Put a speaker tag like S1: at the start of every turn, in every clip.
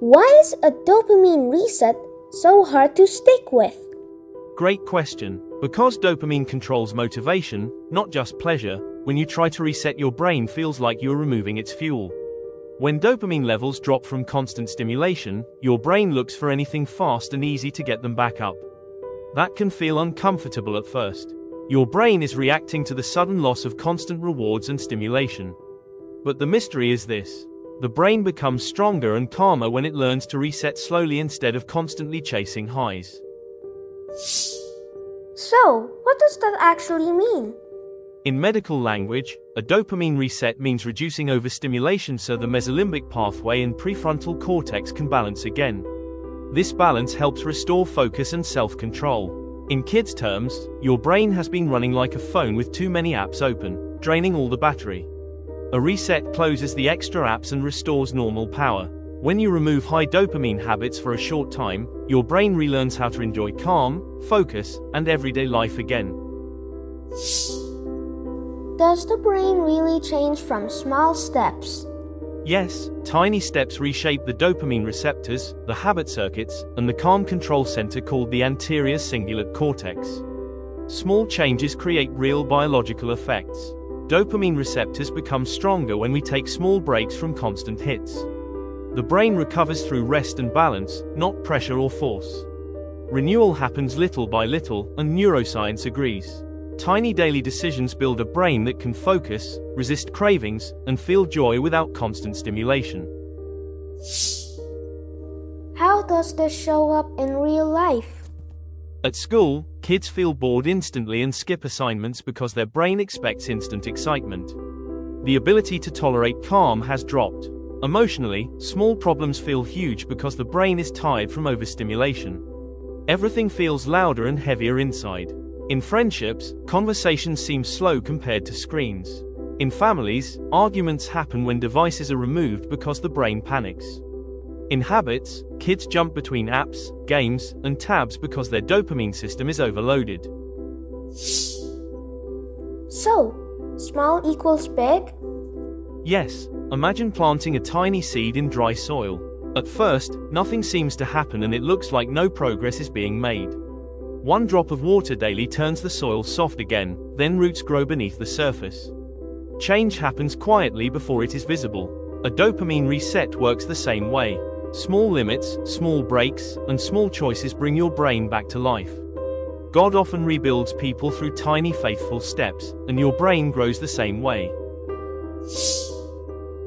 S1: Why is a dopamine reset so hard to stick with?
S2: Great question. Because dopamine controls motivation, not just pleasure, when you try to reset your brain feels like you're removing its fuel. When dopamine levels drop from constant stimulation, your brain looks for anything fast and easy to get them back up. That can feel uncomfortable at first. Your brain is reacting to the sudden loss of constant rewards and stimulation. But the mystery is this. The brain becomes stronger and calmer when it learns to reset slowly instead of constantly chasing highs.
S1: So, what does that actually mean?
S2: In medical language, a dopamine reset means reducing overstimulation so the mesolimbic pathway and prefrontal cortex can balance again. This balance helps restore focus and self-control. In kids' terms, your brain has been running like a phone with too many apps open, draining all the battery. A reset closes the extra apps and restores normal power. When you remove high dopamine habits for a short time, your brain relearns how to enjoy calm, focus, and everyday life again.
S1: Does the brain really change from small steps?
S2: Yes, tiny steps reshape the dopamine receptors, the habit circuits, and the calm control center called the anterior cingulate cortex. Small changes create real biological effects. Dopamine receptors become stronger when we take small breaks from constant hits. The brain recovers through rest and balance, not pressure or force. Renewal happens little by little, and neuroscience agrees. Tiny daily decisions build a brain that can focus, resist cravings, and feel joy without constant stimulation.
S1: How does this show up in real life?
S2: At school, kids feel bored instantly and skip assignments because their brain expects instant excitement. The ability to tolerate calm has dropped. Emotionally, small problems feel huge because the brain is tired from overstimulation. Everything feels louder and heavier inside. In friendships, conversations seem slow compared to screens. In families, arguments happen when devices are removed because the brain panics. In habits, kids jump between apps, games, and tabs because their dopamine system is overloaded.
S1: So, small equals big?
S2: Yes, imagine planting a tiny seed in dry soil. At first, nothing seems to happen and it looks like no progress is being made. One drop of water daily turns the soil soft again, then roots grow beneath the surface. Change happens quietly before it is visible. A dopamine reset works the same way. Small limits, small breaks, and small choices bring your brain back to life. God often rebuilds people through tiny faithful steps, and your brain grows the same way.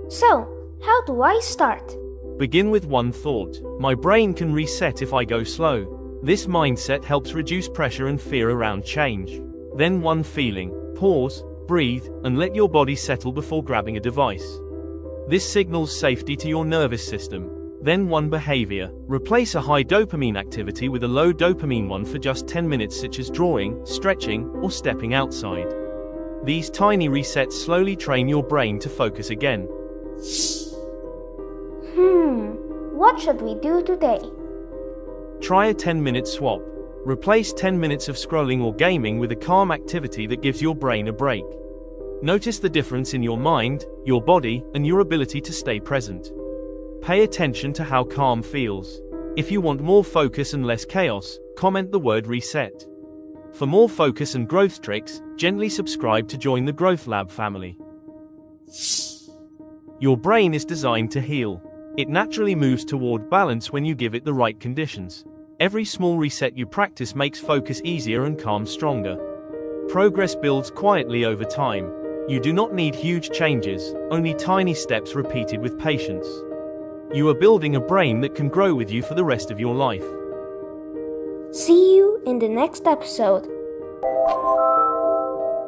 S1: So, how do I start?
S2: Begin with one thought. My brain can reset if I go slow. This mindset helps reduce pressure and fear around change. Then one feeling. Pause, breathe, and let your body settle before grabbing a device. This signals safety to your nervous system. Then one behavior. Replace a high dopamine activity with a low dopamine one for just 10 minutes, such as drawing, stretching, or stepping outside. These tiny resets slowly train your brain to focus again.
S1: What should we do today?
S2: Try a 10-minute swap. Replace 10 minutes of scrolling or gaming with a calm activity that gives your brain a break. Notice the difference in your mind, your body, and your ability to stay present. Pay attention to how calm feels. If you want more focus and less chaos, comment the word reset. For more focus and growth tricks, gently subscribe to join the Growth Lab family. Your brain is designed to heal. It naturally moves toward balance when you give it the right conditions. Every small reset you practice makes focus easier and calm stronger. Progress builds quietly over time. You do not need huge changes, only tiny steps repeated with patience. You are building a brain that can grow with you for the rest of your life.
S1: See you in the next episode.